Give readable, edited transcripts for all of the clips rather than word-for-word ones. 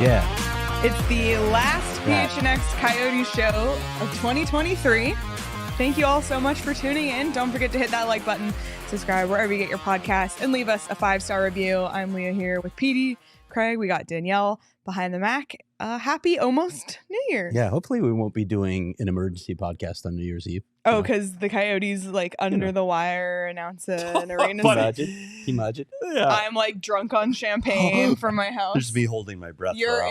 Yeah. It's the last PHNX Coyotes show of 2023. Thank you all so much for tuning in. Don't forget to hit that like button, subscribe wherever you get your podcast, and leave us a 5-star review. I'm Leah here with Petey, Craig. We got Danielle behind the Mac. Happy almost New Year. Yeah, hopefully we won't be doing an emergency podcast on New Year's Eve. Oh, because the Coyotes, like, under the wire announce an arena. Imagine. Yeah. I'm, like, drunk on champagne from my house. There's me holding my breath. You're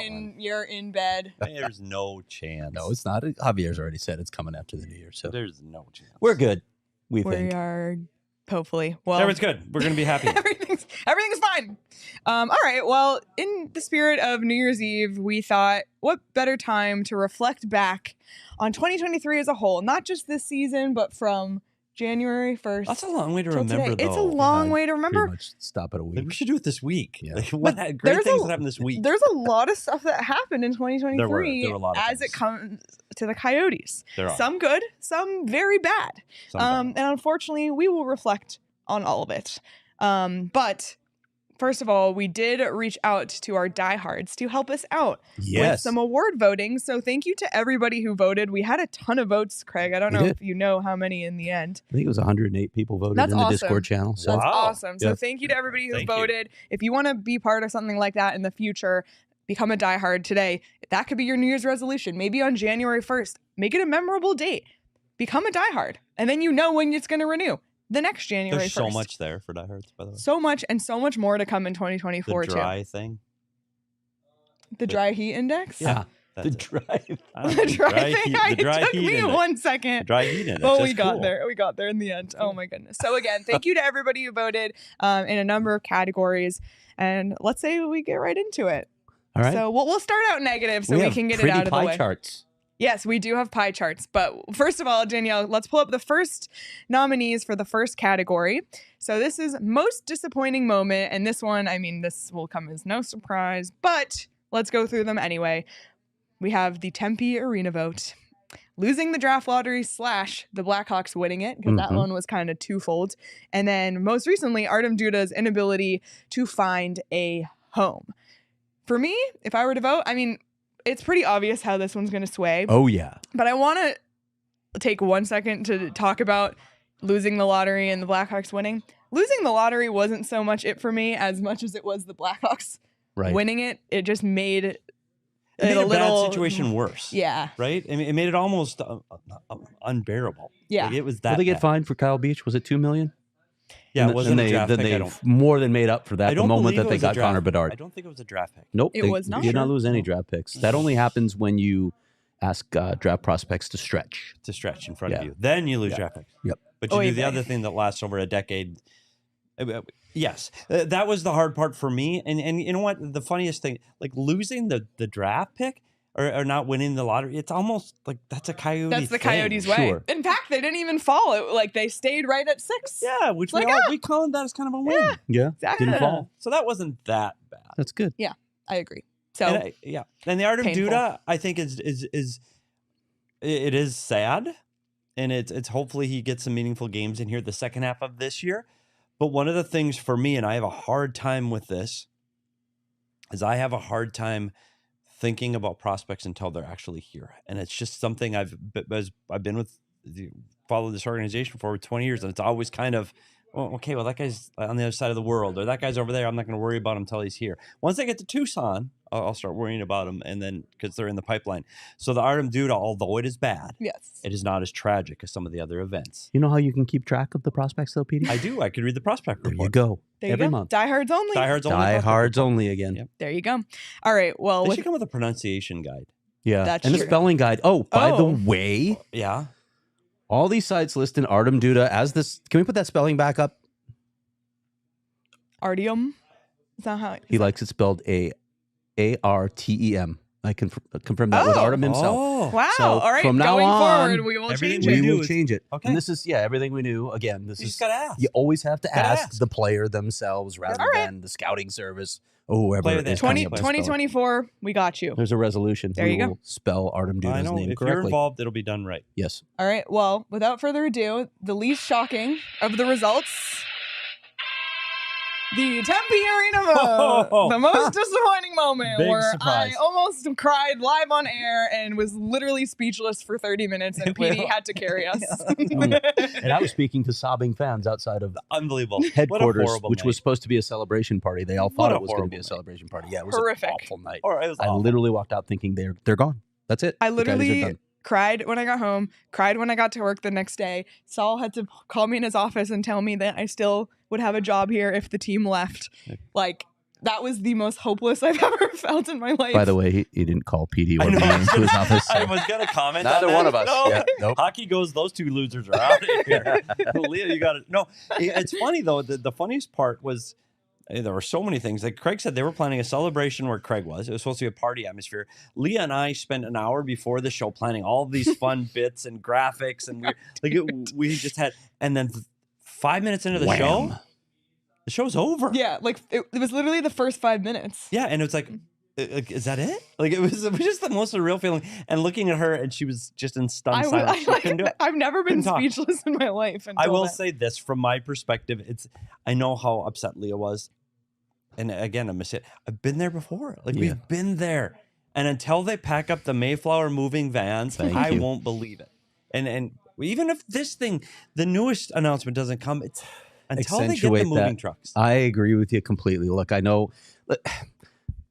in bed. There's no chance. No, it's not. Javier's already said it's coming after the New Year, so there's no chance. we're good. We We are, hopefully. Well, everyone's good. We're gonna be happy. everything's fine. All right. Well, in the spirit of New Year's Eve, we thought, what better time to reflect back on 2023 as a whole, not just this season, but from January 1st. That's a long way to till remember, today. though. It's a long way to pretty remember. much stop at a Like, week. we should do it this week. Yeah. Like, what But great there's things a- that happened this week. There's a lot of stuff that happened in 2023 There were a lot of as it things. comes to the Coyotes. There are. Some good, some very bad. Some bad. And unfortunately, we will reflect on all of it. But first of all, we did reach out to our diehards to help us out with Yes. some award voting. So thank you to everybody who voted. We had a ton of votes, Craig. I don't We know did. if you know how many in the end. I think it was 108 people voted That's in the awesome. Discord channel. So That's Wow. awesome. So Yeah. thank you to everybody who Thank you. voted. If you want to be part of something like that in the future, become a diehard today. That could be your New Year's resolution. Maybe on January 1st, make it a memorable date. Become a diehard. And then you know when it's going to renew. The next January There's 1st. so much there for diehards, by the way. So much and so much more to come in 2024 The dry thing. too. The dry heat index? yeah, That's the it. drive. I don't The know, dry thing. heat- It took me index. 1 The second. dry heat index. Oh, That's we got cool. there. We got there in the end. Oh my goodness. So again, thank you to everybody who voted in a number of categories. And let's say we get right into it. All right. So we'll start out negative so we have can get it pretty out of the pie way. charts. Yes, we do have pie charts. But first of all, Danielle, let's pull up the first nominees for the first category. So this is most disappointing moment. And this one, I mean, this will come as no surprise, but let's go through them anyway. We have the Tempe arena vote, losing the draft lottery / the Blackhawks winning it, because that Mhm. one was kind of twofold. And then most recently, Artem Duda's inability to find a home. For me, if I were to vote, I mean, it's pretty obvious how this one's going to sway. Oh, yeah. But I want to take 1 second to talk about losing the lottery and the Blackhawks winning. Losing the lottery wasn't so much it for me as much as it was the Blackhawks Right. winning it. It just made It made a a little bad situation worse. Yeah. Right? I mean, it made it almost unbearable. Yeah. Like, it was that Did they get bad. fined for Kyle Beach? Was it $2 million? Yeah, And it wasn't and a draft then pick. they I don't, more than made up for that I the don't moment believe that it they was a got draft- Connor Bedard. I don't think it was a draft pick. Nope. It they was not. did not Sure. lose any draft picks. That only happens when you ask draft prospects to stretch. To stretch in front of Yeah. you. Then you lose Yeah. draft picks. Yep. But you Oy do the vey. other thing that lasts over a decade. Yes. That was the hard part for me. And you know what? The funniest thing, like losing the draft pick or not winning the lottery, it's almost like that's a Coyote That's the thing. Coyotes' way. Sure. In fact, they didn't even fall. Like they stayed right at 6. Yeah, which Like, we call that as kind of a win. Yeah. Yeah. Exactly. Didn't fall. So that wasn't that bad. That's good. I agree. So And and the Artem painful. Duda, I think it is sad, and it's hopefully he gets some meaningful games in here the second half of this year. But one of the things for me, and I have a hard time with this, is I have a hard time thinking about prospects until they're actually here, and it's just something I've been with, followed this organization for over 20 years, and it's always kind of, well, okay, well that guy's on the other side of the world, or that guy's over there. I'm not going to worry about him until he's here. Once I get to Tucson, I'll start worrying about them, and then because they're in the pipeline. So the Artem Duda, although it is bad, yes. it is not as tragic as some of the other events. You know how you can keep track of the prospects, though, Petey? I do. I could read the prospect There report. you go. There you Every go. month. Diehards only. Diehards only. Die prospect Hards report. only again. Yep. There you go. All right. Well, They with should come with a pronunciation guide. Yeah. That's and true. the spelling guide. Oh, by the Oh. way, Yeah. all these sites listed Artem Duda as this. Can we put that spelling back up? Artyom. Is that how He likes it spelled Artem. I can confirm that with Oh. Artem himself. Oh. Wow. So, All right. from now Going on, forward, we will everything change we it. We do will is- change it. Okay. And this is, everything we knew. Again, this You is, just gotta ask. you always have to Gotta ask ask. the player themselves rather All right. than the scouting service or whoever Player is that- coming 20, up with spelling. 2024, we got you. There's a resolution. There We you go. will spell Artem I Duda's know. name If you're correctly. involved, it'll be done right. Yes. All right. Well, without further ado, the least shocking of the results. The Tempe Arena vote. The most disappointing moment Big where surprise. I almost cried live on air and was literally speechless for 30 minutes and Petey had to carry us. And I was speaking to sobbing fans outside of Unbelievable. What a headquarters, horrible which night. was supposed to be a celebration party. They all What thought a it was going to be horrible a night. celebration party. Yeah, it was Horrific. an awful night. Or it was I awful. literally walked out thinking they're gone. That's it. I The Coyotes are literally done. cried when I got home, cried when I got to work the next day. Saul had to call me in his office and tell me that I still would have a job here if the team left. Like, that was the most hopeless I've ever felt in my life. By the way, he didn't call Petey I or know. me into his office. I was gonna comment. Neither on that. one of us. No. Yeah, nope. Hockey goes. Those two losers are out of here. Leah, you got it. No, it's funny though. The funniest part was there were so many things. Like Craig said, they were planning a celebration where Craig was. It was supposed to be a party atmosphere. Leah and I spent an hour before the show planning all of these fun bits and graphics, and we just had. And then 5 minutes into the Wham. show, the show's over. Yeah, like it was literally the first 5 minutes. Yeah, and it was like, is that it? Like it was just the most surreal feeling. And looking at her, and she was just in stunned silence. She couldn't do it. I've never been Couldn't talk. speechless in my life. I until will then. say this from my perspective. I know how upset Leah was, and again, I miss it. I've been there before. Like Yeah. we've been there, and until they pack up the Mayflower moving vans, Thank I you. won't believe it. And even if this thing, the newest announcement doesn't come, it's until they get the Accentuate moving that. trucks. I agree with you completely. Look, I know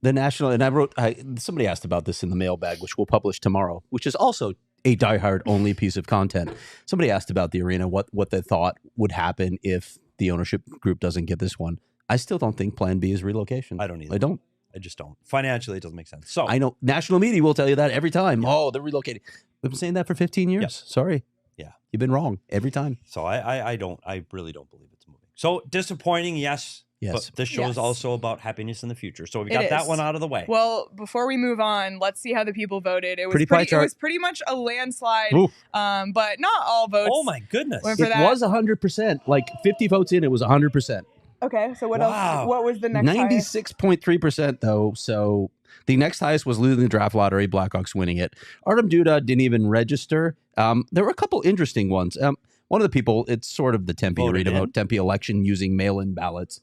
the national, and I wrote, somebody asked about this in the mailbag, which we'll publish tomorrow, which is also a diehard only piece of content. Somebody asked about the arena, what they thought would happen if the ownership group doesn't get this one. I still don't think plan B is relocation. I don't either. I don't. I just don't. Financially, it doesn't make sense. So I know national media will tell you that every time. Oh, they're relocating. We've been saying that for 15 years. Yep. Sorry. Yeah. You've been wrong every time. So I really don't believe it's moving. So disappointing, yes. Yes. But this show is Yes. also about happiness in the future. So we It got that is. one out of the way. Well, before we move on, let's see how the people voted. It was Pretty pie it chart. was pretty much a landslide, Ooh. but not all votes. Oh my goodness. Went for It that. was 100%. Like 50 votes in, it was 100%. Okay, so what Wow. else? What was the next highest? 96.3% though. So the next highest was losing the draft lottery, Blackhawks winning it. Artem Duda didn't even register. There were a couple interesting ones. One of the people, it's sort of the Tempe Voted arena in. vote, Tempe election using mail-in ballots.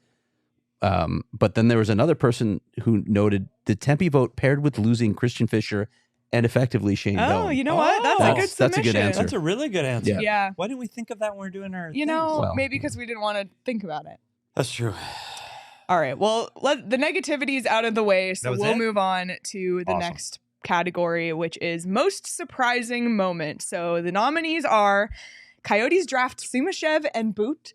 But then there was another person who noted the Tempe vote paired with losing Christian Fisher and effectively Shane Oh, Doan. you know what? That's a Oh. good That's a good submission. answer. That's a really good answer. Yeah. Yeah. Why didn't we think of that when we we're doing our You things? know, Well. maybe because we didn't want to think about it. That's true. All right. Well, the negativity is out of the way, so That was we'll it? move on to the Awesome. next category, which is most surprising moment. So the nominees are Coyotes draft Sumashev and Boot.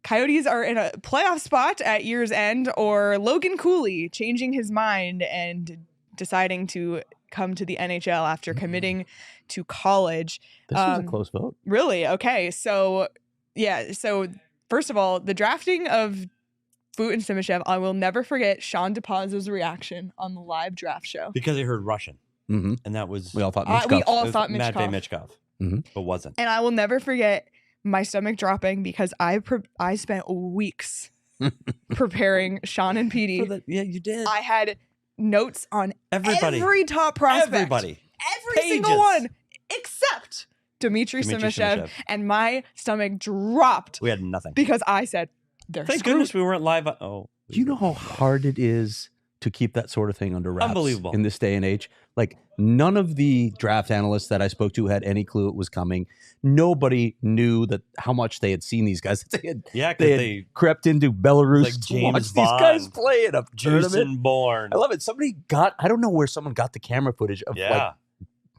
Coyotes are in a playoff spot at year's end, or Logan Cooley changing his mind and deciding to come to the NHL after committing to college. This was a Um, close vote. Really? Okay. So, yeah. So, first of all, the drafting of Boot and Simashev, I will never forget Sean DePaz's reaction on the live draft show. Because I heard Russian, Mm-hmm. and that was We all thought We Mitchkov. all it was thought Matvey Mitchkov. Mitchkov, Mhm. but wasn't. And I will never forget my stomach dropping because I spent weeks preparing Sean and Petey. Yeah, you did. I had notes on Everybody. every top prospect. Everybody. Every single Pages. one except Dmitry Dmitry Simashev. Simashev. And my stomach dropped We had nothing. because I said, they're Thank screwed. goodness we weren't live. Oh, Do you know how hard it is to keep that sort of thing under wraps? Unbelievable. In this day and age. Like, none of the draft analysts that I spoke to had any clue it was coming. Nobody knew that how much they had seen these guys. They had, Yeah, they because had they crept into Belarus Like to James watch these guys Bond. play in a tournament. Jason Bourne. I love it. Somebody got, I don't know where someone got the camera footage of like Yeah.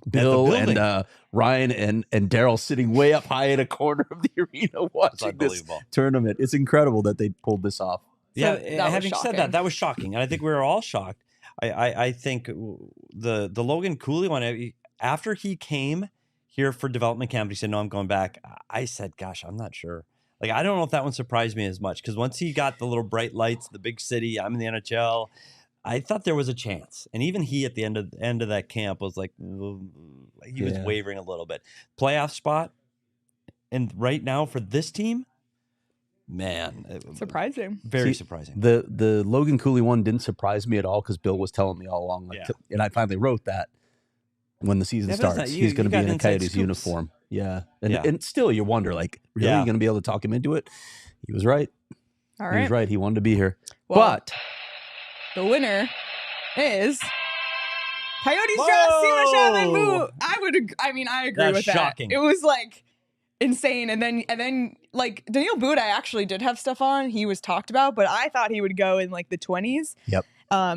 Bill building. and Ryan and Daryl sitting way up high in a corner of the arena It's watching this unbelievable. tournament. It's incredible that they pulled this off. Yeah, that was having said shocking. that, that was shocking. And I think we were all shocked. I think the Logan Cooley one, after he came here for development camp, he said, "No, I'm going back." I said, "Gosh, I'm not sure." Like, I don't know if that one surprised me as much, because once he got the little bright lights, the big city, I'm in the NHL, I thought there was a chance. And even he at the end of that camp was like, he was wavering a little bit. Playoff spot, and right now for this team, man, surprising. Very surprising. The Logan Cooley one didn't surprise me at all, because Bill was telling me all along, and I finally wrote that when the season starts, he's going to be in a Coyotes uniform. Yeah. And still you wonder, like, really, you going to be able to talk him into it? He was right. All right. He was right. He wanted to be here. Well, but the winner is Coyotes draft Simashev and Boo. I agree with that. Shocking. It was like insane. And then like Daniil Buda actually did have stuff on. He was talked about, but I thought he would go in like the 20s. Yep.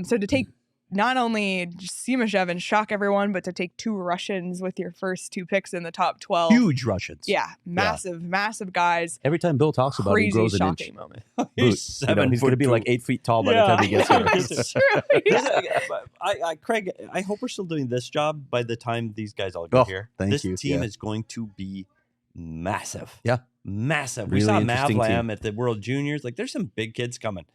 So to take not only Simashev and shock everyone, but to take 2 Russians with your first 2 picks in the top 12. Huge Russians. Yeah. Massive guys. Every time Bill talks about it, he grows an inch. Moment. He's he's going to be like 8 feet tall by the time he gets here. It's true. Craig, I hope we're still doing this job by the time these guys all get here. Thank this you. team is going to be massive. Yeah. Massive. Really we saw interesting Mavlam team. at the World Juniors. Like, there's some big kids coming.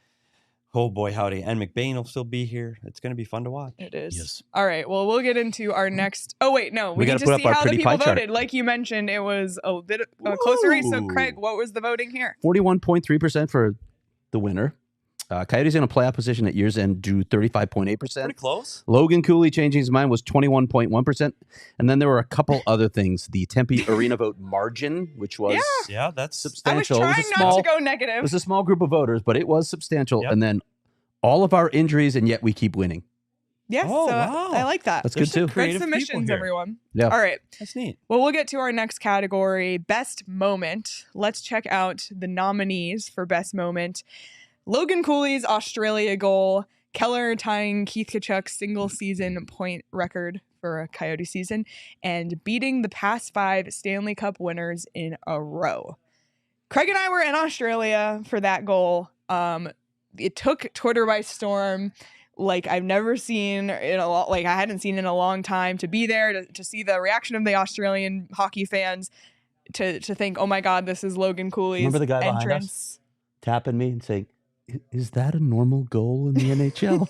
Oh boy, howdy. And McBain will still be here. It's going to be fun to watch. It is. Yes. All right. Well, we'll get into our next. Oh, wait. No. We need gotta to put see up our how the pretty people pie chart. voted. Like you mentioned, it was a bit a closer race. So, Craig, what was the voting here? 41.3% for the winner. Coyotes in a playoff position at year's end drew 35.8%. Pretty close. Logan Cooley changing his mind was 21.1%. And then there were a couple other things. The Tempe arena vote margin, which was Yeah, that's substantial. I was trying not to go negative. It was a small group of voters, but it was substantial. Yep. And then all of our injuries, and yet we keep winning. Yes. Oh, so wow. I like that. That's There's good too. some Great creative people submissions, here. everyone. Yeah. All right. That's neat. Well, we'll get to our next category, Best Moment. Let's check out the nominees for Best Moment. Logan Cooley's Australia goal, Keller tying Keith Tkachuk's single-season point record for a Coyote season, and beating the past 5 Stanley Cup winners in a row. Craig and I were in Australia for that goal. It took Twitter by storm. Like I've never seen in a lot, like I hadn't seen in a long time, to be there to see the reaction of the Australian hockey fans, to think, oh my God, this is Logan Cooley's Remember the guy behind us? entrance. Tapping me and saying, is that a normal goal in the NHL?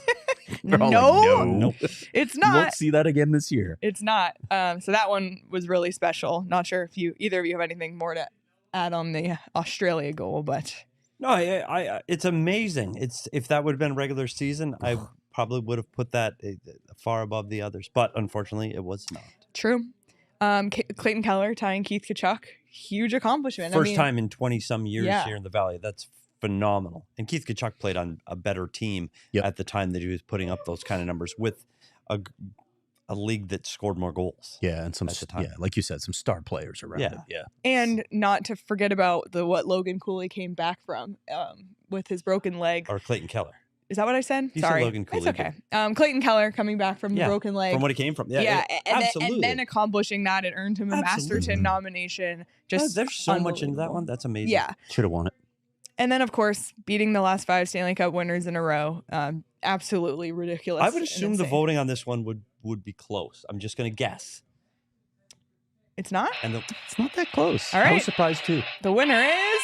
We're all No. like, no. It's You won't not. see that again this year. It's not. So that one was really special. Not sure if either of you have anything more to add on the Australia goal, but No, I it's amazing. It's if that would have been regular season, I probably would have put that far above the others. But unfortunately, it was not. true. Clayton Keller tying Keith Tkachuk, huge accomplishment. First time in 20-some years yeah. here in the Valley. That's phenomenal. And Keith Tkachuk played on a better team at the time that he was putting up those kind of numbers with a league that scored more goals. Yeah, and some, at the time. like you said, some star players around it. Yeah. And not to forget about what Logan Cooley came back from with his broken leg. Or Clayton Keller. Is that what I said? You said Sorry. Logan Cooley, It's okay. Clayton Keller coming back from the broken leg. From what he came from. And then accomplishing that, it earned him a Masterton nomination. Just there's so much into that one. That's amazing. Yeah. Should have won it. And then, of course, beating the last 5 Stanley Cup winners in a row. Absolutely ridiculous. I would assume the insane. voting on this one would be close. I'm just going to guess. It's not? And It's not that close. All I right. was surprised too. The winner is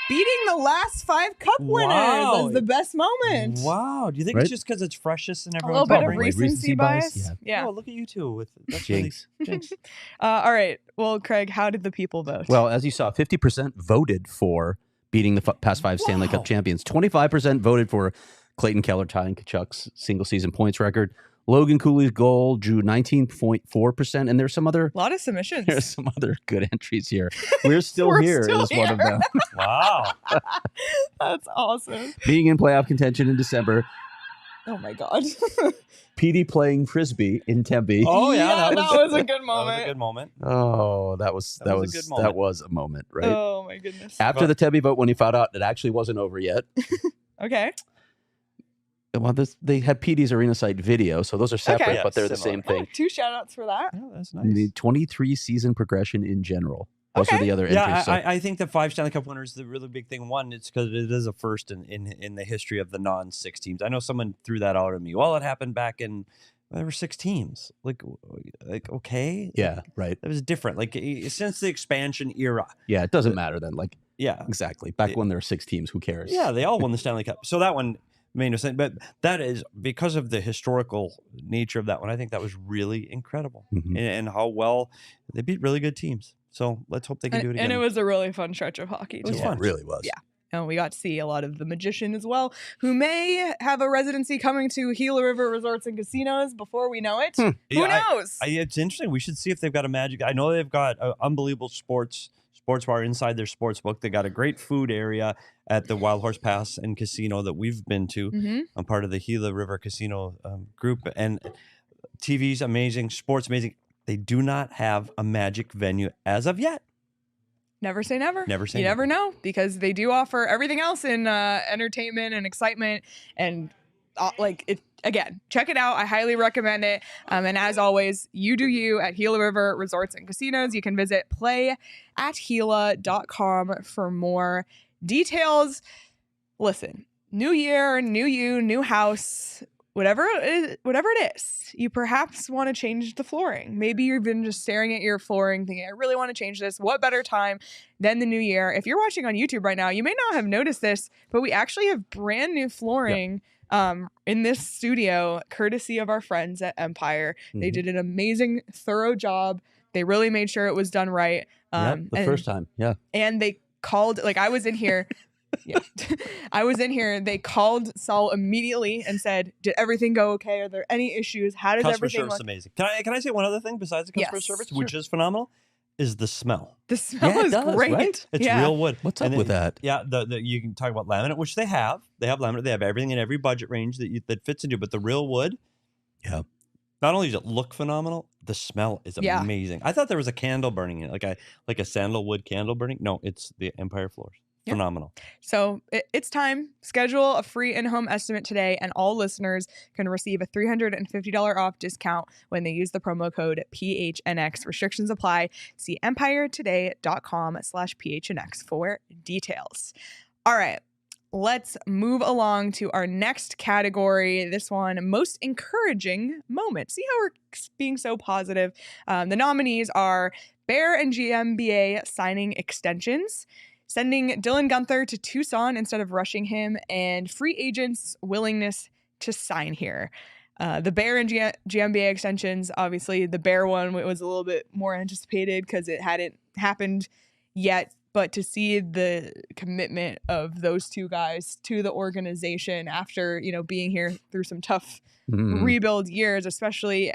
beating the last 5 Cup winners as the best moment. Wow. Do you think it's just because it's freshest and A everyone's little bit of memory? recency bias. Yeah. Oh, look at you two with that's Jinx. Really, jinx. All right. Well, Craig, how did the people vote? Well, as you saw, 50% voted for beating the past 5 Stanley Cup champions. 25% voted for Clayton Keller tying Tkachuk's single-season points record. Logan Cooley's goal drew 19.4%, and there's some other a lot of submissions. there's some other good entries here. We're still We're here still is one of them. Wow. That's awesome. Being in playoff contention in December. Oh my God. Petey playing frisbee in Tempe. Oh yeah, that was a good That was moment. a good moment. Oh, that was That was a good moment. that was a moment, right? Oh my goodness. After the Tempe vote, when he found out it actually wasn't over yet. Okay. Well, they had Petey's arena site video, so those are separate, Okay. but they're the Similar. same thing. 2 shout outs for that. Yeah, that's You need 23 season progression in general. Those are Okay. the other Yeah, entries. So. I think the 5 Stanley Cup winners, the really big thing. One, it's because it is a first in the history of the non-6 teams. I know someone threw that out at me. Well, it happened back in there were 6 teams. Like okay, Yeah, right. That was different. Like since the expansion era. Yeah, it doesn't matter then. Like, yeah, exactly. Back when there were 6 teams, who cares? Yeah, they all won the Stanley Cup. So that one made no sense. But that is because of the historical nature of that one. I think that was really incredible, and how well they beat really good teams. So let's hope they can do it again. And it was a really fun stretch of hockey. It was fun. It really was. Yeah. And we got to see a lot of the Magician as well, who may have a residency coming to Gila River Resorts and Casinos before we know it. Who knows? It's interesting. We should see if they've got a magic. I know they've got an unbelievable sports bar inside their sports book. They got a great food area at the Wild Horse Pass and Casino that we've been to. I'm part of the Gila River Casino group. And TV's amazing, sports amazing. They do not have a magic venue as of yet. Never say never. Never say you never. never know, because they do offer everything else in entertainment and excitement. And again, check it out. I highly recommend it. And as always, you do you at Gila River Resorts and Casinos. You can visit playatgila.com for more details. Listen, new year, new you, new house. Whatever it is, you perhaps want to change the flooring. Maybe you've been just staring at your flooring thinking, I really want to change this. What better time than the new year? If you're watching on YouTube right now, you may not have noticed this, but we actually have brand new flooring in this studio, courtesy of our friends at Empire. They did an amazing, thorough job. They really made sure it was done right. First time. Yeah. And they called, I was in here. Yeah, I was in here. They called Saul immediately and said, "Did everything go okay? Are there any issues? How does everything look?" Customer service amazing. Can I say one other thing besides the customer service, which is phenomenal, is the smell. The smell is great. Right? It's real wood. What's up with that? Yeah, you can talk about laminate, which they have. They have laminate. They have everything in every budget range that fits into. But the real wood, not only does it look phenomenal, the smell is amazing. I thought there was a candle burning in it, like a sandalwood candle burning. No, it's the Empire floors. Phenomenal. So it's time. Schedule a free in-home estimate today, and all listeners can receive a $350 off discount when they use the promo code PHNX. Restrictions apply. See empiretoday.com/PHNX for details. All right. Let's move along to our next category. This one, most encouraging moment. See how we're being so positive? The nominees are Bear and GMBA signing extensions, sending Dylan Guenther to Tucson instead of rushing him, and free agents' willingness to sign here. The Bear and GMBA extensions, obviously the Bear one was a little bit more anticipated because it hadn't happened yet, but to see the commitment of those two guys to the organization after, being here through some tough rebuild years, especially,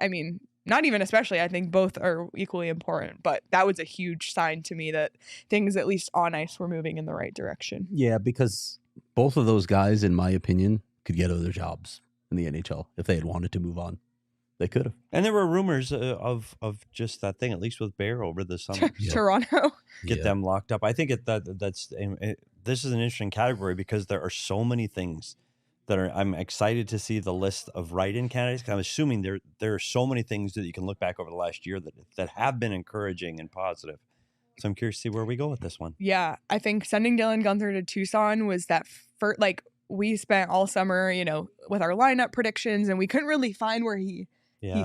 not even especially, I think both are equally important, but that was a huge sign to me that things, at least on ice, were moving in the right direction. Yeah, because both of those guys, in my opinion, could get other jobs in the NHL if they had wanted to move on. They could have. And there were rumors of just that thing, at least with Bear over the summer. Toronto. Get them locked up. I think this is an interesting category because there are so many things I'm excited to see the list of write-in candidates. I'm assuming there are so many things that you can look back over the last year that have been encouraging and positive. So I'm curious to see where we go with this one. Yeah, I think sending Dylan Guenther to Tucson was that first, we spent all summer, with our lineup predictions, and we couldn't really find where he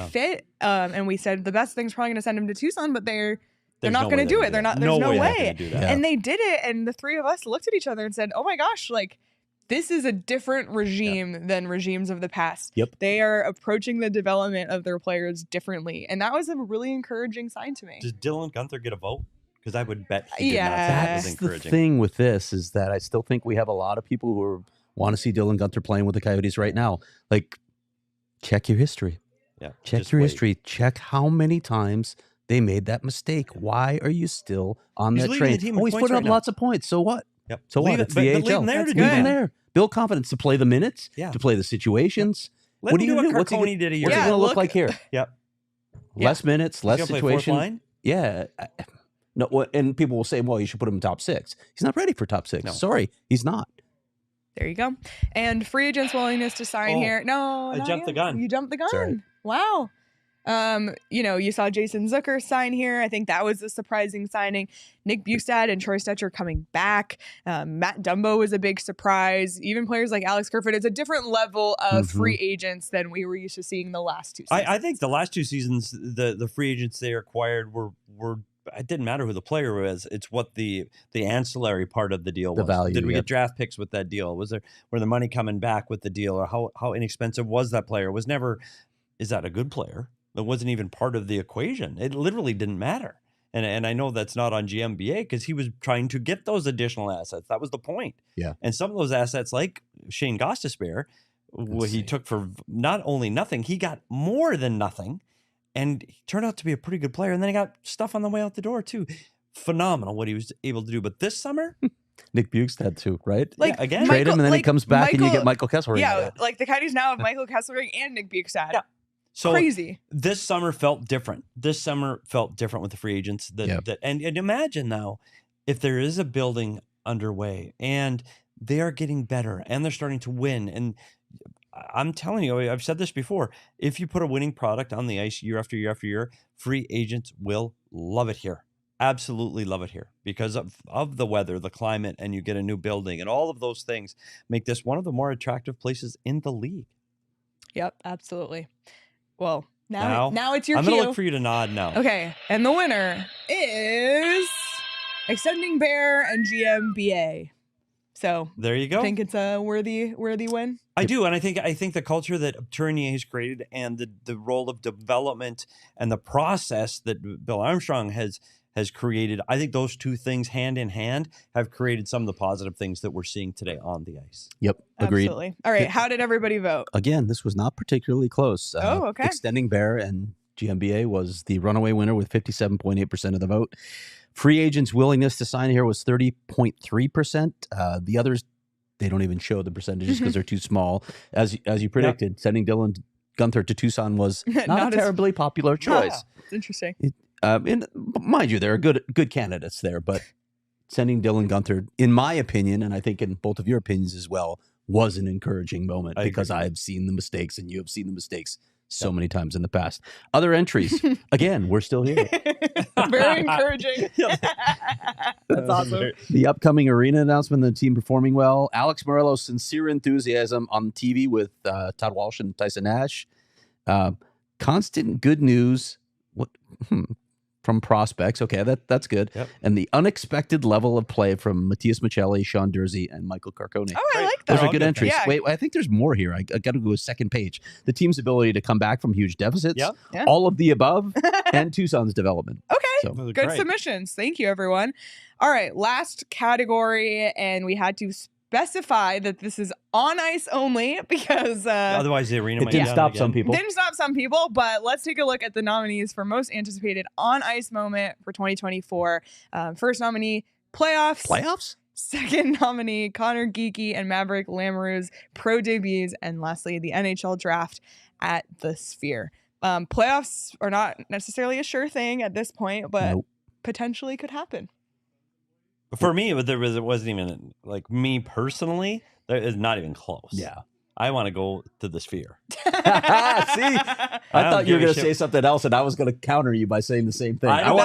fit. And we said the best thing's probably going to send him to Tucson, but they're not going to do it. There's no way. And they did it. And the three of us looked at each other and said, oh my gosh, this is a different regime than regimes of the past. Yep. They are approaching the development of their players differently. And that was a really encouraging sign to me. Does Dylan Guenther get a vote? Because I would bet he did not. That was encouraging. The thing with this is that I still think we have a lot of people who want to see Dylan Guenther playing with the Coyotes right now. Check your history. Yeah. Check your history. Check how many times they made that mistake. Why are you still on that train? He's putting up lots of points. So what? Yep. So what? It's the AHL. Leave him there. Build confidence to play the minutes, to play the situations. Let what do you do? What's he going to look like here? Yep. Less minutes, less situation. Yeah. No, and people will say, well, you should put him in top 6. He's not ready for top 6. No. Sorry, he's not. There you go. And free agents' willingness to sign here. No, I jumped the gun. You jumped the gun. Sorry. Wow. You saw Jason Zucker sign here. I think that was a surprising signing. Nick Bukestad and Troy Stetcher coming back. Matt Dumbo was a big surprise. Even players like Alex Kerfoot. It's a different level of free agents than we were used to seeing the last 2 seasons. I think the last 2 seasons, the free agents they acquired were it didn't matter who the player was. It's what the ancillary part of the deal was. The value. Did we get draft picks with that deal? Were the money coming back with the deal, or how inexpensive was that player? Is that a good player? That wasn't even part of the equation. It literally didn't matter. And I know that's not on GMBA because he was trying to get those additional assets. That was the point. Yeah. And some of those assets, like Shane Gostisbehere, what he took for not only nothing, he got more than nothing. And he turned out to be a pretty good player. And then he got stuff on the way out the door, too. Phenomenal what he was able to do. But this summer, Nick Bukestad too, right? Like, again, trade him and then he comes back and you get Michael Kessler. Yeah, like the Coyotes now have Michael Kessler and Nick Bukestad. Yeah. So crazy. This summer felt different. This summer felt different with the free agents. And imagine now if there is a building underway and they are getting better and they're starting to win. And I'm telling you, I've said this before. If you put a winning product on the ice year after year after year, free agents will love it here. Absolutely love it here because of the weather, the climate, and you get a new building and all of those things make this one of the more attractive places in the league. Yep, absolutely. Well, now it's your I'm cue. going to look for you to nod now. Okay, and the winner is Extending Bear and GMBA. So there you go. I think it's a worthy win. I do, and I think the culture that Tournier has created and the role of development and the process that Bill Armstrong has created, I think those two things hand in hand have created some of the positive things that we're seeing today on the ice. Yep, agreed. Absolutely. All right, how did everybody vote? Again, this was not particularly close. Okay. Extending Bear and GMBA was the runaway winner with 57.8% of the vote. Free agents' willingness to sign here was 30.3%. The others, they don't even show the percentages because they're too small. As you predicted, sending Dylan Gunther to Tucson was not a terribly popular choice. It's interesting. And mind you, there are good candidates there, but sending Dylan Gunther, in my opinion, and I think in both of your opinions as well, was an encouraging moment because I have seen the mistakes and you have seen the mistakes so many times in the past. Other entries, again, we're still here. Very encouraging. That's awesome. The upcoming arena announcement, the team performing well. Alex Morello's sincere enthusiasm on TV with Todd Walsh and Tyson Nash. Constant good news from prospects. Okay, that's good. Yep. And the unexpected level of play from Matthias Michelli, Sean Dursey, and Michael Carcone. Oh, I like that. Those are good entries. Yeah. Wait, I think there's more here. I got to go a second page. The team's ability to come back from huge deficits, all of the above, and Tucson's development. Okay, so, good submissions. Thank you, everyone. All right, last category, and we had to specify that this is on ice only because otherwise the arena might didn't stop some people. Didn't stop some people, but let's take a look at the nominees for most anticipated on ice moment for 2024. First nominee, playoffs. Second nominee, Connor Geekie and Maverick Lamoureux's pro debuts, and lastly, the NHL draft at the Sphere. Playoffs are not necessarily a sure thing at this point, but potentially could happen. For me, it wasn't even like me personally. It's not even close. Yeah, I want to go to the Sphere. See, I thought you were going to say something else, and I was going to counter you by saying the same thing. I don't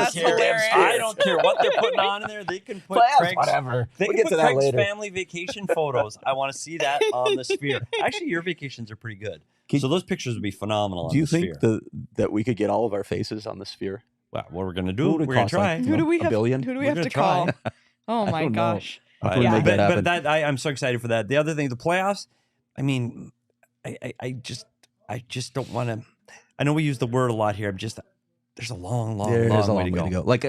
care what they're putting on in there. They can put Craig's, whatever. They can put Craig's family vacation photos. I want to see that on the Sphere. Actually, your vacations are pretty good. So those pictures would be phenomenal. Do you think that we could get all of our faces on the Sphere? Well, what we're going to do? We're going to try. Who do we have to call? Oh my gosh! But I'm so excited for that. The other thing, the playoffs. I mean, I just don't want to. I know we use the word a lot here. There's a long way to go. Like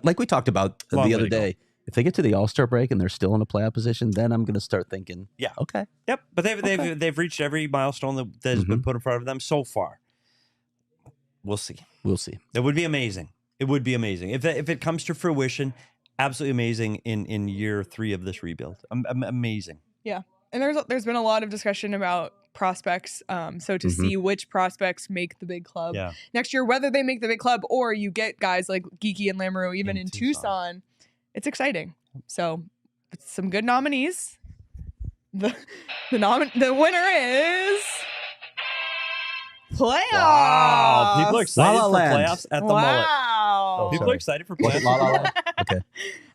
like we talked about the other day. If they get to the All-Star break and they're still in a playoff position, then I'm going to start thinking, okay, yep. But they've reached every milestone that has been put in front of them so far. We'll see. It would be amazing. If it comes to fruition. Absolutely amazing in year 3 of this rebuild. Amazing. Yeah, and there's been a lot of discussion about prospects. So to see which prospects make the big club next year, whether they make the big club or you get guys like Geekie and Lamoureux even in Tucson, it's exciting. So some good nominees. The winner is Playoffs. Wow. People are excited La La for Land. playoffs at the mullet. Wow. People sorry. are excited for Was it playoffs. La La Land? Okay.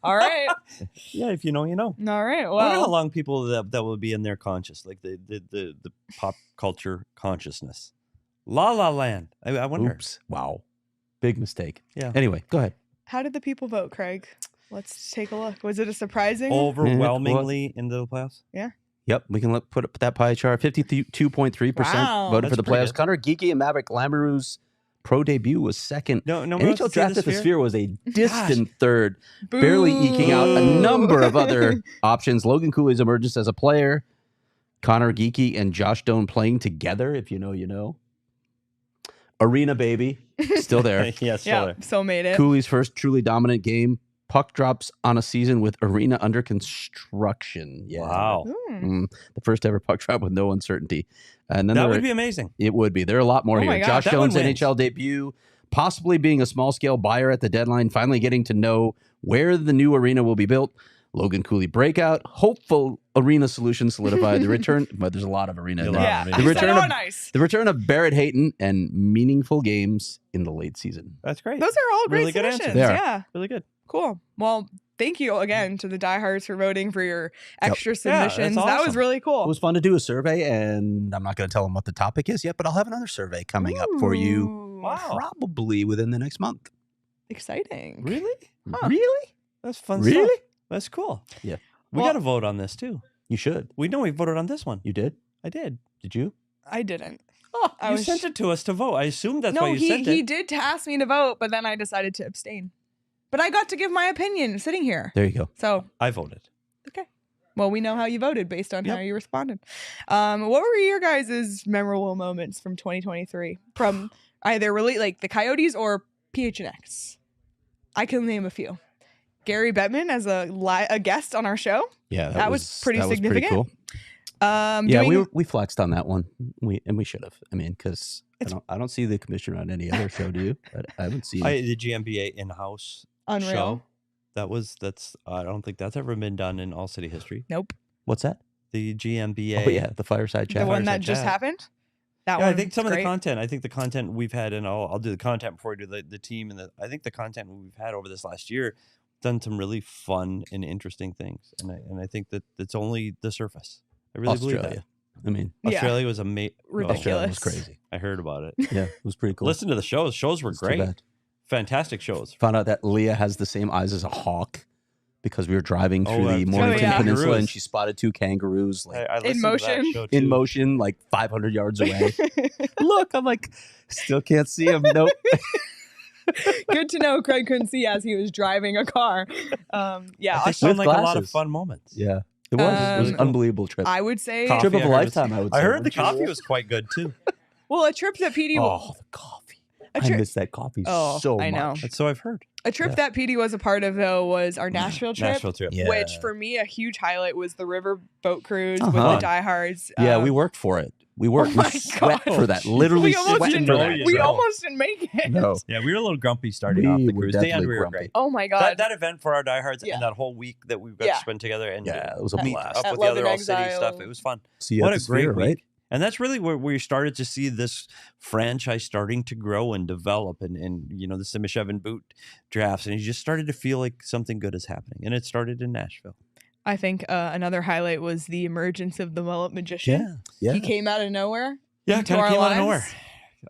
All right. Yeah, if you know, you know. All right. I wonder how Well, long people that will be in their conscious, like the pop culture consciousness. La La Land. I wonder. Oops. Wow. Big mistake. Yeah. Anyway, go ahead. how did the people vote, Craig? Let's take a look. Was it a surprising? Overwhelmingly into the playoffs. Yep, we can put up that pie chart. 52.3% Wow. voted for That's the pretty playoffs. good. Connor Geeky and Maverick Lamoureux's pro debut was second. No one wants to NHL see Draft at the Sphere? Sphere was a distant third, barely Boo. eking out a number of other options. Logan Cooley's emergence as a player, Connor Geeky and Josh Doan playing together, if you know, you know. Arena Baby, still there. Yes, Yeah, so made it. Cooley's first truly dominant game. Puck drops on a season with arena under construction. Yeah. Wow. The first ever puck drop with no uncertainty. And then That there- would be amazing. It would be. There are a lot more Oh my here. gosh, Josh that one Doan's wins. NHL debut, possibly being a small scale buyer at the deadline, finally getting to know where the new arena will be built. Logan Cooley breakout, hopeful arena solution solidified. The return, but there's a lot of arena in there. Yeah. The You said return it of- on ice. The return of Barrett Hayton and meaningful games in the late season. That's great. Those are all great Really good answers. submissions. They are. Yeah. Really good. Cool. Well, thank you again to the diehards for voting for your extra Yeah, that's submissions. That was awesome. really cool. It was fun to do a survey, and I'm not going to tell them what the topic is yet, but I'll have another survey coming up for you Ooh, Wow. probably within the next month. Exciting. Really? Huh. Really? That's fun Really? stuff. That's cool. Yeah. We Well- got to vote on this too. You should. We know we voted on this one. You did? I did. Did you? I didn't. Oh, I you was- sent it to us to vote. I assumed that's why No, you he sent he it. did ask me to vote, but then I decided to abstain. But I got to give my opinion sitting here. There you go. So, I voted. well, we know how you voted based on how Yep. you responded. What were your guys' memorable moments from 2023 from either really like the Coyotes or PHNX? I can name a few. Gary Bettman as a guest on our show. Yeah, That was pretty that significant. cool. Yeah, Doing- we flexed on that one. We should have. I mean, because I don't see the commissioner on any other show. Do you? I haven't seen. The GMBA in-house Unreal. show. That's I don't think that's ever been done in all city history. Nope. What's that? The GMBA. Oh yeah, the fireside The chat. one that Fireside just chat. happened. That Yeah, one. I think some of the great. content. I think the content we've had, and I'll do the content before I do the team. And I think the content we've had over this last year done some really fun and interesting things. And I think that it's only the surface. I really believe Australia. that. I mean, Yeah. Australia was amazing. Ridiculous. Australia was crazy. I heard about it. Yeah, it was pretty cool. Listen to the shows. Shows were It's too great. bad. Fantastic shows. Found out that Leah has the same eyes as a hawk because we were driving through the that's Mornington yeah. Peninsula Kangaroos. and she spotted two kangaroos like I listened to that motion. show, in too. motion, like 500 yards away. Look, I'm like, still can't see them. Nope. Good to know Craig couldn't see as he was driving a car. Yeah, They sound With like a lot of glasses. fun moments. Yeah, it was an Um, unbelievable trip. I would say. Coffee, Trip of I a heard lifetime, I would say. I heard the wouldn't you? coffee was quite good too. Well, a trip that Petey. Oh, the coffee. a I trip. miss that coffee Oh, so I know. much. That's so I've heard. A trip Yeah. that Petey was a part of though was our Nashville trip. Nashville trip. Yeah. Which for me a huge highlight was the river boat cruise with Uh-huh. the diehards. Yeah, we worked for it. We worked. Oh we my sweat God. for that. Literally we almost sweating didn't. for that. We trip. almost didn't make it. No. Yeah, we were a little grumpy starting We off the were cruise. The end definitely we were grumpy. great. Oh my god. That event for our diehards Yeah. and that whole week that we got Yeah. to spend together and Yeah, it was a meet blast. up At with the other Love and all city Exile. stuff. It was fun. See you What at a the great Sphere, week. right? And that's really where we started to see this franchise starting to grow and develop and the Simishev boot drafts. And you just started to feel like something good is happening. And it started in Nashville. I think another highlight was the emergence of the mullet magician. Yeah. He came out of nowhere. Yeah, into kind of our came out of lives.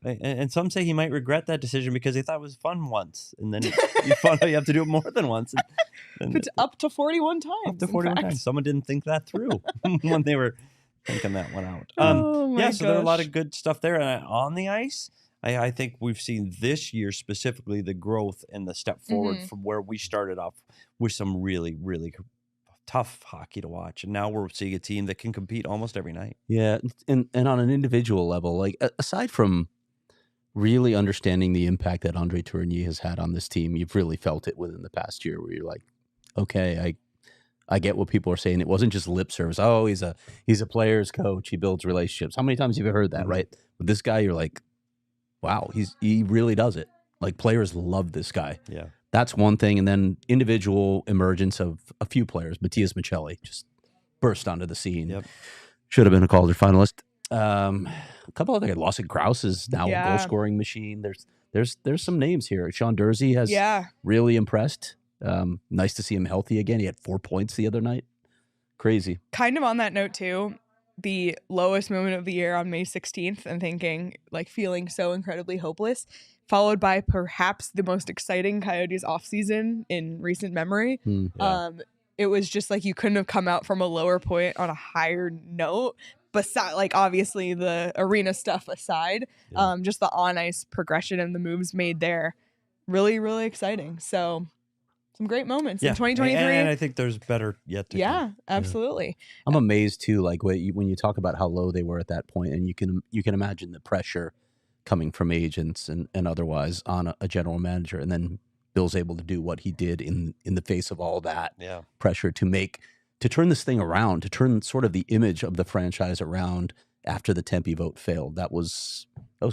nowhere. And some say he might regret that decision because he thought it was fun once. And then you find out you have to do it more than once. And It's up to 41 times. up to in 41 fact. times. Someone didn't think that through when they were thinking that one out. Oh my yeah, so there are a lot gosh. of good stuff there. And on the ice, I think we've seen this year specifically the growth and the step forward from where we started off with some really, really tough hockey to watch. And now we're seeing a team that can compete almost every night. Yeah, and on an individual level, like aside from really understanding the impact that Andre Tourigny has had on this team, you've really felt it within the past year where you're like, okay, I get what people are saying. It wasn't just lip service. Oh, he's a player's coach. He builds relationships. How many times have you heard that, right? With this guy, you're like, wow, he really does it. Like players love this guy. Yeah. That's one thing. And then individual emergence of a few players. Matthias Michelli just burst onto the scene. Yep. Should have been a Calder finalist. A couple other guys. Lawson Krause is now a goal scoring machine. There's some names here. Sean Dursey has really impressed. Nice to see him healthy again. He had 4 points the other night. Crazy. Kind of on that note too, the lowest moment of the year on May 16th and thinking, like, feeling so incredibly hopeless, followed by perhaps the most exciting Coyotes offseason in recent memory. It was just like you couldn't have come out from a lower point on a higher note. Beside, like, obviously the arena stuff aside, just the on-ice progression and the moves made there, really, really exciting. So some great moments in 2023. And I think there's better yet to come. Yeah, absolutely. I'm amazed too, like when you talk about how low they were at that point, and you can imagine the pressure coming from agents and otherwise on a general manager, and then Bill's able to do what he did in the face of all that pressure to turn this thing around, to turn sort of the image of the franchise around after the Tempe vote failed. That was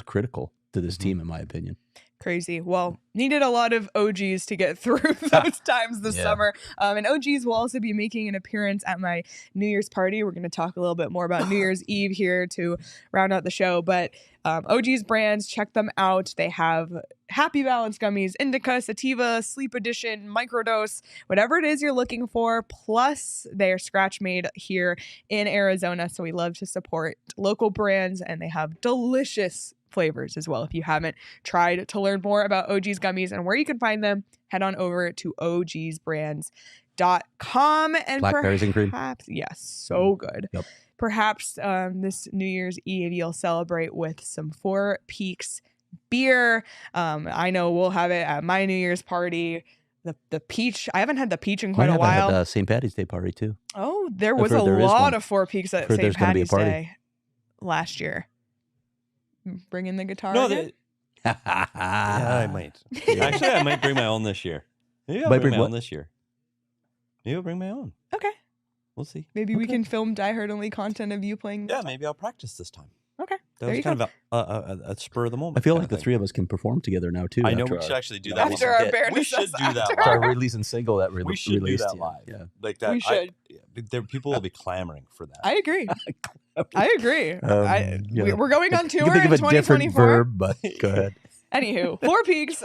critical to this team, in my opinion. Crazy. Well, needed a lot of OGs to get through those times this summer. And OGs will also be making an appearance at my New Year's party. We're going to talk a little bit more about New Year's Eve here to round out the show. But OGs brands, check them out. They have Happy Balance gummies, Indica, Sativa, Sleep Edition, Microdose, whatever it is you're looking for. Plus, they are scratch made here in Arizona. So we love to support local brands, and they have delicious flavors as well. If you haven't tried to learn more about OG's gummies and where you can find them, head on over to ogsbrands.com. And Blackberries and cream. Yes, so good. Yep. Perhaps this New Year's Eve you'll celebrate with some Four Peaks beer. I know we'll have it at my New Year's party. The peach. I haven't had the peach in quite a while. I had St. Patty's Day party too. Oh, there was a lot of Four Peaks at St. Patty's Day last year. Bring in the guitar. No, again? yeah, I might. Actually, I might bring my own this year. Maybe I'll bring my own this year. Maybe I'll bring my own. Okay. We'll see. Maybe we can film Die Hard only content of you playing. Yeah, maybe I'll practice this time. Okay. That was kind of a spur of the moment. I feel like the three of us can perform together now too. I know we should actually do that. After our bare we should do that. Our releasing single that we should do that live. Yeah, like that. We should. People will be clamoring for that. I agree. I agree. We're going on tour you can think in of a different 2024. verb, but go ahead. Anywho, Four Peaks,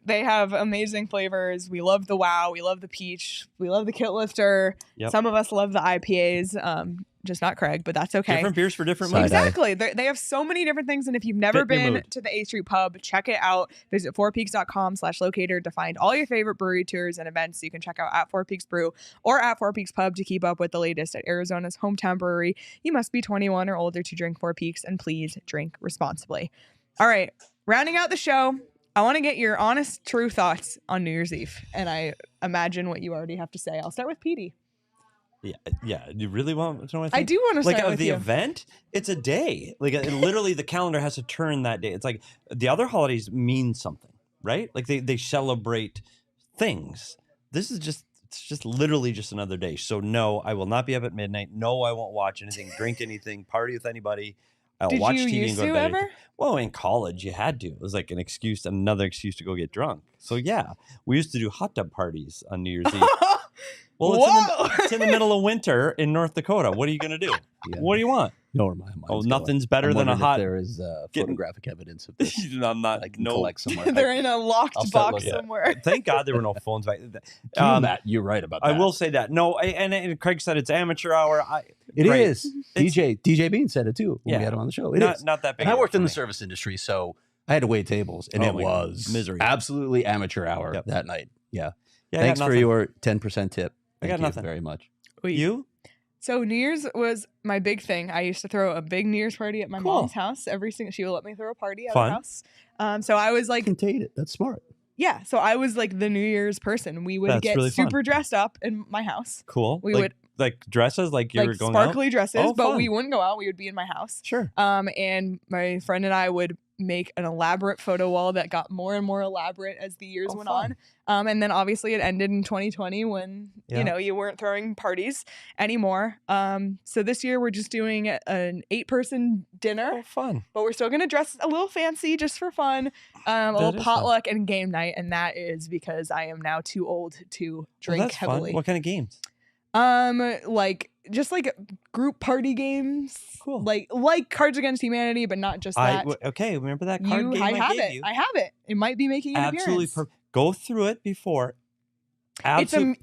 they have amazing flavors. We love the Wow. We love the Peach. We love the Kit Lifter. Yep. Some of us love the IPAs, just not Craig, but that's okay. Different beers for different moods. Exactly. They have so many different things. And if you've never been to the A Street Pub, check it out. Visit fourpeaks.com/locator to find all your favorite brewery tours and events. You can check out at Four Peaks Brew or at Four Peaks Pub to keep up with the latest at Arizona's hometown brewery. You must be 21 or older to drink Four Peaks, and please drink responsibly. All right. Rounding out the show, I want to get your honest, true thoughts on New Year's Eve. And I imagine what you already have to say. I'll start with Petey. Yeah. You really want to know what I think? I do want to start with with the you. event. It's a day. Like literally, the calendar has to turn that day. It's like the other holidays mean something, right? Like they celebrate things. This is just literally just another day. So no, I will not be up at midnight. No, I won't watch anything, drink anything, party with anybody. I'll watch TV and go to bed. Ever? Well, in college, you had to. It was like another excuse to go get drunk. So yeah, we used to do hot tub parties on New Year's Eve. Well, it's in the middle of winter in North Dakota. What are you going to do? Yeah. What do you want? No, nothing's better than a hot. There is photographic evidence of this. I'm not. I can collect somewhere. They're in a locked box somewhere. Thank God there were no phones back then. Matt, you're right about that. I will say that. No, and Craig said it's amateur hour. It is. DJ Bean said it too when we had him on the show. It is not that big. And I worked in the service industry, so I had to wait tables, and it was misery. Absolutely amateur hour that night. Yeah. Yeah. Thanks for your 10% tip. I got nothing. Very much. You? So New Year's was my big thing. I used to throw a big New Year's party at my mom's house. She would let me throw a party at her house. So I was like, contain it. That's smart. Yeah. So I was like the New Year's person. We would get really super dressed up in my house. Cool. We would like dresses, like you were going sparkly out? dresses, but we wouldn't go out. We would be in my house. Sure. And my friend and I would make an elaborate photo wall that got more and more elaborate as the years went on. And then obviously it ended in 2020 when, you weren't throwing parties anymore. So this year we're just doing an 8-person dinner. Oh, fun. But we're still going to dress a little fancy just for fun. A little potluck and game night. And that is because I am now too old to drink heavily. Fun. What kind of games? Like just like group party games. Cool. Like Cards Against Humanity, but not just that. Okay, remember that card game I have gave it. you? I have it. It might be making an Absolutely appearance. Go through it before. It's a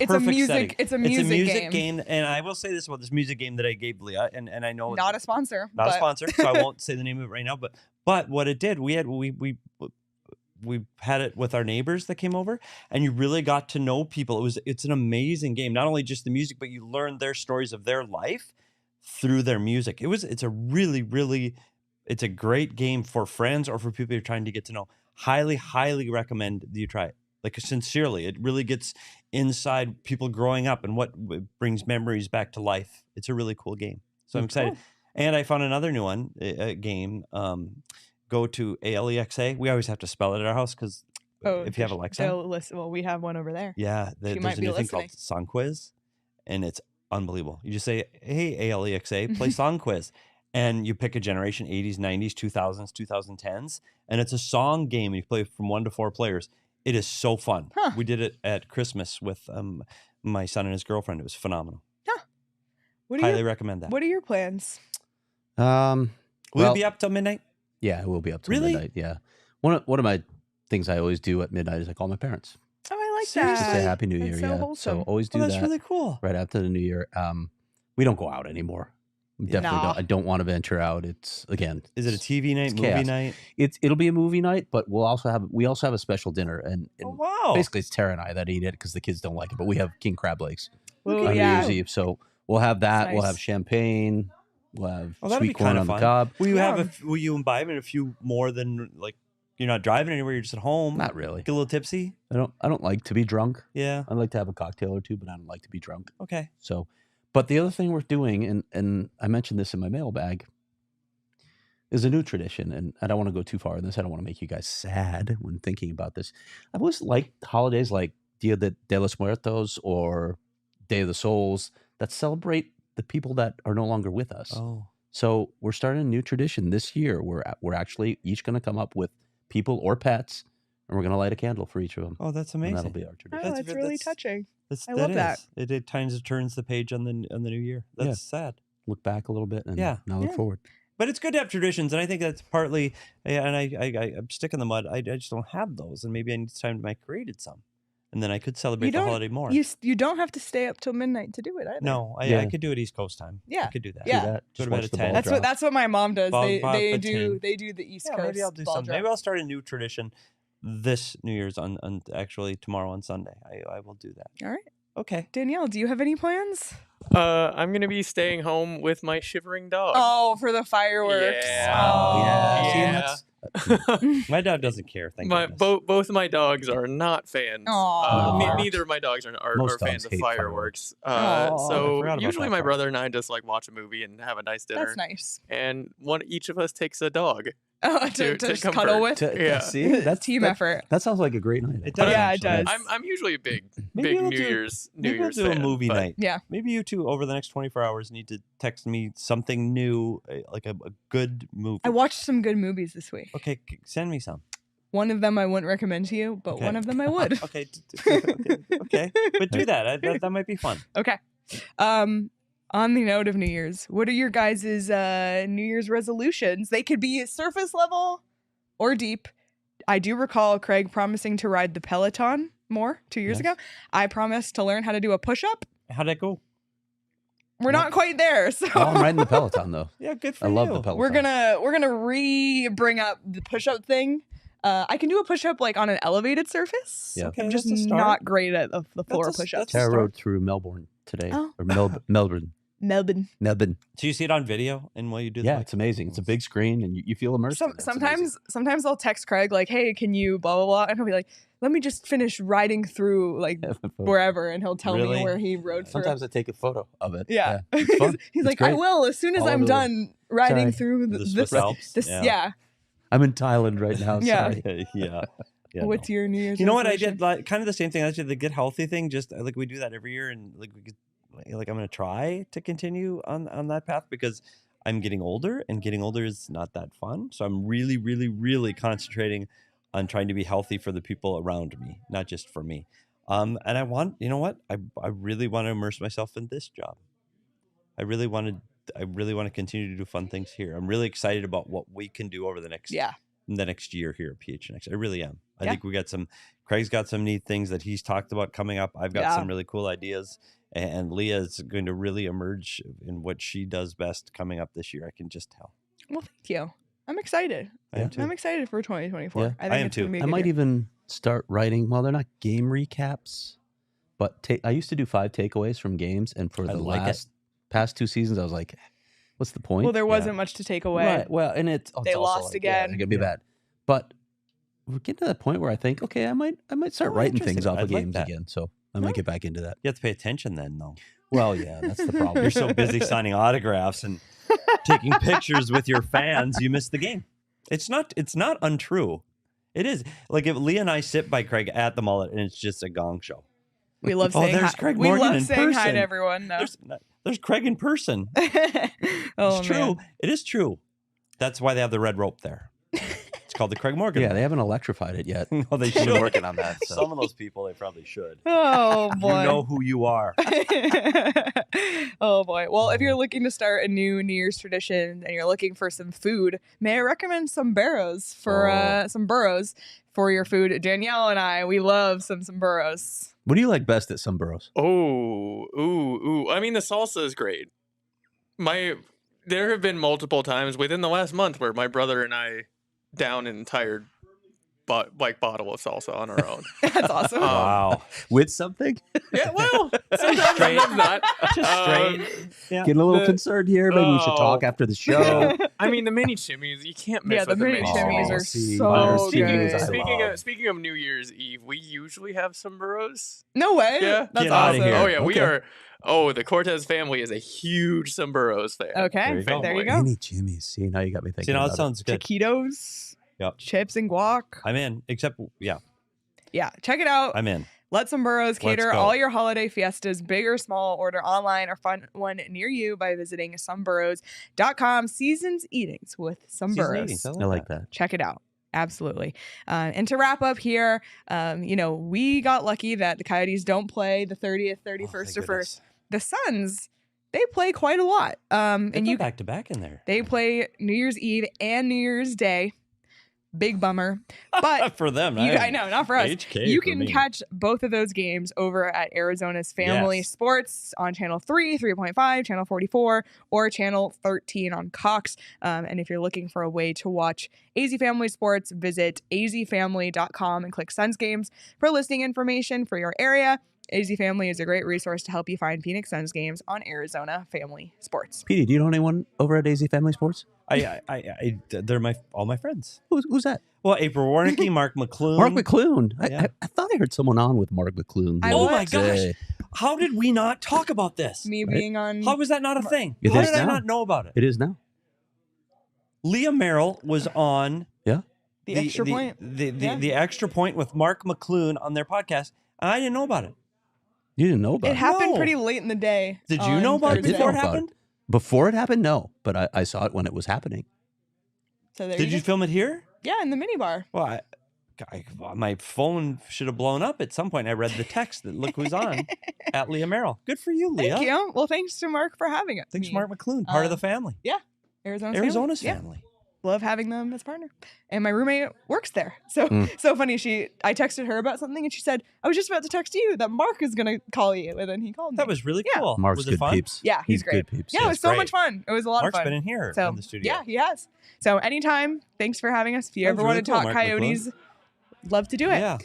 music game, and I will say this about this music game that I gave Leah, and I know not a sponsor, not a sponsor, so I won't say the name of it right now. But what it did, we had it with our neighbors that came over, and you really got to know people. It's an amazing game. Not only just the music, but you learn their stories of their life through their music. It's a really it's a great game for friends or for people you're trying to get to know. Highly recommend that you try it. Like sincerely, it really gets inside people growing up and what brings memories back to life. It's a really cool game. So I'm excited. Cool. And I found another new one, a game. Go to ALEXA. We always have to spell it at our house because if you have Alexa. Well, we have one over there. Yeah, there's a new thing called Song Quiz, and it's unbelievable. You just say, hey, ALEXA, play Song Quiz. And you pick a generation, 80s, 90s, 2000s, 2010s. And it's a song game. And you play from 1 to 4 players. It is so fun. Huh. We did it at Christmas with my son and his girlfriend. It was phenomenal. Huh. Highly recommend that. What are your plans? Will you be up till midnight? Yeah, it will be up till midnight. Yeah. One of my things I always do at midnight is I call my parents. Oh, I like Seriously? that. Just say Happy New Year. That's so wholesome. So always do that. That's really cool. Right after the New Year. We don't go out anymore. Definitely don't. I don't want to venture out. It's again. Is it a TV night, movie chaos. night? It'll be a movie night, but we also have a special dinner, and wow. Basically it's Tara and I that eat it because the kids don't like it. But we have king crab legs on New Year's Eve, so we'll have that. Nice. We'll have champagne. We'll have sweet corn on the cob. Will you imbibe in a few more than like you're not driving anywhere? You're just at home. Not really. Get a little tipsy. I don't like to be drunk. Yeah. I like to have a cocktail or two, but I don't like to be drunk. Okay. So. But the other thing we're doing, and I mentioned this in my mailbag, is a new tradition. And I don't want to go too far in this. I don't want to make you guys sad when thinking about this. I've always liked holidays like Dia de los Muertos or Day of the Souls that celebrate the people that are no longer with us. Oh. So we're starting a new tradition this year. We're actually each going to come up with people or pets, and we're going to light a candle for each of them. Oh, that's amazing. And that'll be our tradition. Oh, that's really touching. I love that. It kind of turns the page on the new year. That's sad. Look back a little bit and now look forward. But it's good to have traditions, and I think that's partly. And I'm sticking the mud. I just don't have those, and maybe I need time to created some, and then I could celebrate the holiday more. You don't have to stay up till midnight to do it either. No, I could do it East Coast time. Yeah, I could do that. Yeah, go to bed at 10. That's what my mom does. They do the East Coast. Maybe I'll do something. Maybe I'll start a new tradition this New Year's on actually tomorrow on Sunday. I will do that. All right. Okay. Danielle, do you have any plans? I'm going to be staying home with my shivering dog. Oh, for the fireworks. Yeah. Oh, yeah. My dog doesn't care. Thank goodness. Both of my dogs are not fans. Neither of my dogs are fans of fireworks. So usually my brother and I just watch a movie and have a nice dinner. That's nice. And each of us takes a dog. To cuddle with. See, that's team effort. That sounds like a great night. It does. Yeah, it does. I'm usually a big New Year's do a movie night. Yeah. Maybe you two over the next 24 hours need to text me something new, like a good movie. I watched some good movies this week. Okay, send me some. One of them I wouldn't recommend to you, but one of them I would. Okay, but do that. That might be fun. Okay. On the note of New Year's, what are your guys' New Year's resolutions? They could be surface level or deep. I do recall Craig promising to ride the Peloton more 2 years ago. I promised to learn how to do a push-up. How'd that go? We're not quite there. So I'm riding the Peloton though. Yeah, good for you. I love the Peloton. We're gonna bring up the push-up thing. I can do a push-up on an elevated surface. Yeah. Okay, I'm just not great at the floor push-ups. Tara rode through Melbourne today. Or Melbourne. So you see it on video and while you do that? Yeah, it's amazing. It's a big screen and you feel immersed. Sometimes I'll text Craig hey, can you blah blah blah, and he'll be like, let me just finish riding through wherever, and he'll tell me where he rode through. Sometimes I take a photo of it. Yeah. It's fun. He's it's like, I will as soon as I'm done riding through this. Yeah. I'm in Thailand right now. Yeah. Sorry. Yeah. What's your New Year's? You know what I did? Kind of the same thing. I did the Get Healthy thing. Just we do that every year, and we could. I'm going to try to continue on that path because I'm getting older, and getting older is not that fun. So I'm really, really, really concentrating on trying to be healthy for the people around me, not just for me. And I want, you know what? I really want to immerse myself in this job. I really want to continue to do fun things here. I'm really excited about what we can do over the next year here at PHNX. I really am. I think Craig's got some neat things that he's talked about coming up. I've got some really cool ideas, and Leah is going to really emerge in what she does best coming up this year. I can just tell. Well, thank you. I'm excited. I am too. I'm excited for 2024. Yeah. I think I am too. I might even start writing. Well, they're not game recaps, but I used to do 5 takeaways from games, and for the past 2 seasons, I was like, "What's the point?" Well, there wasn't much to take away. Right. Well, and they lost again. It's gonna be bad. But we're getting to that point where I think, okay, I might start writing things off of games again. So I might get back into that. You have to pay attention then, though. Well, yeah, that's the problem. You're so busy signing autographs and taking pictures with your fans, you miss the game. It's not untrue. It is. Like if Leah and I sit by Craig at the Mullet and it's just a gong show. We love saying there's hi. Craig We Morgan love in saying hi person. to everyone. No. There's Craig in person. It's true. Man. It is true. That's why they have the red rope there. It's called the Craig Morgan. Yeah, they haven't electrified it yet. No, they should. We're working on that. So. Some of those people, they probably should. Oh boy. You know who you are. Oh boy. Well, if you're looking to start a new New Year's tradition and you're looking for some food, may I recommend some burros for your food? Danielle and I, we love some burros. What do you like best at some burros? Ooh. I mean, the salsa is great. There have been multiple times within the last month where my brother and I down an entire bottle of salsa on our own. That's awesome. Wow. With something? Yeah, well, sometimes not. Just straight. Yeah. Getting a little concerned here. Maybe we should talk after the show. I mean, the mini chimneys, you can't miss with the mini chimneys are so good. Speaking of New Year's Eve, we usually have some burros. No way. Yeah. That's Get awesome. outta here. Oh, yeah. Okay. We are. Oh, the Cortez family is a huge some burros fan. Okay. There you go. Mini Jimmy's. See, now you got me thinking. See, now it about sounds good. Taquitos. Yep. Chips and guac. I'm in. Except, yeah, Check it out. I'm in. Let Some Burros cater go. all your holiday fiestas, big or small. Order online or find one near you by visiting someburros.com. Seasons eatings with Some Burros. I like that. Check it out. Absolutely. And to wrap up here, we got lucky that the Coyotes don't play the 30th, 31st, or 1st. The Suns, they play quite a lot. And you back to back in there. They play New Year's Eve and New Year's Day. Big bummer. But for them, I know, not for us. HK you for can me. catch both of those games over at Arizona's Family Sports on Channel 3, 3.5, Channel 44, or Channel 13 on Cox. And if you're looking for a way to watch AZ Family Sports, visit azfamily.com and click Suns Games for listing information for your area. AZ Family is a great resource to help you find Phoenix Suns games on Arizona Family Sports. Petey, do you know anyone over at AZ Family Sports? They're all my friends. Who's that? Well, April Warnicki, Mark McClune. Mark McClune. Yeah. I thought I heard someone on with Mark McClune. Oh my gosh! How did we not talk about this? Me being on. How was that not a thing? It How is did I now. not know about it? It is now. Leah Merrill was on. Yeah. The extra point. The extra point with Mark McClune on their podcast. And I didn't know about it. You didn't know about it? It happened No. pretty late in the day. Did you know about it Thursday. before it happened? Before it happened, no. But I saw it when it was happening. So there Did you go. film it here? Yeah, in the minibar. Well, my phone should have blown up at some point. I read the text that look who's on at Leah Merrill. Good for you, Leah. Thank you. Well, thanks to Mark for having us. Thanks, Mark McClune, part of the family. Arizona's family. Yeah. Love having them as partner. And my roommate works there. So so funny. I texted her about something and she said, I was just about to text you that Mark is going to call you. And then he called me. That was really Yeah. cool. Mark's was it good fun? peeps. Yeah, he's great. Good peeps. Yeah, it was That's so great. much fun. It was a lot Mark's of fun. been in here So, in the studio. Yeah, he has. So anytime, thanks for having us. If you That ever was want really to cool, talk Mark Coyotes, love to do it. Yeah.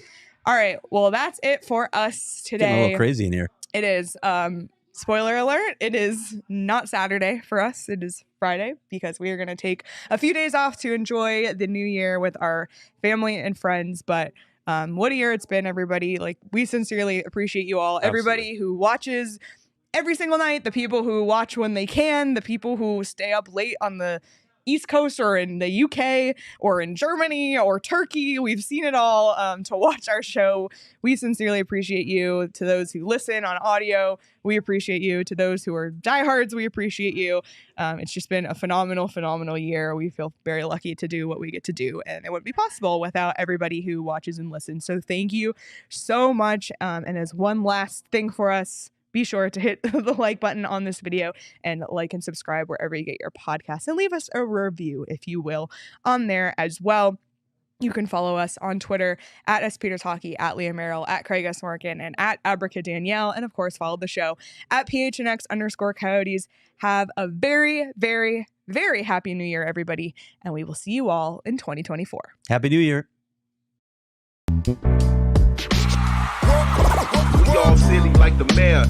All right. Well, that's it for us Getting a today. little crazy in here. It is. Spoiler alert, it is not Saturday for us. It is Friday because we are going to take a few days off to enjoy the new year with our family and friends. But what a year it's been, everybody. Like, we sincerely appreciate you all. Everybody who watches every single night, the people who watch when they can, the people who stay up late on the East Coast or in the UK or in Germany or Turkey. We've seen it all to watch our show. We sincerely appreciate you. To those who listen on audio, we appreciate you. To those who are diehards, we appreciate you. It's just been a phenomenal year. We feel very lucky to do what we get to do, and it wouldn't be possible without everybody who watches and listens. So thank you so much. And as one last thing for us, be sure to hit the like button on this video and like and subscribe wherever you get your podcasts, and leave us a review, if you will, on there as well. You can follow us on Twitter at SPetersHockey, at Leah Merrill, at Craig S. Morgan, and at Abrica Danielle. And of course, follow the show at PHNX_Coyotes. Have a very, very, very happy new year, everybody. And we will see you all in 2024. Happy New Year. We all silly like the mayor.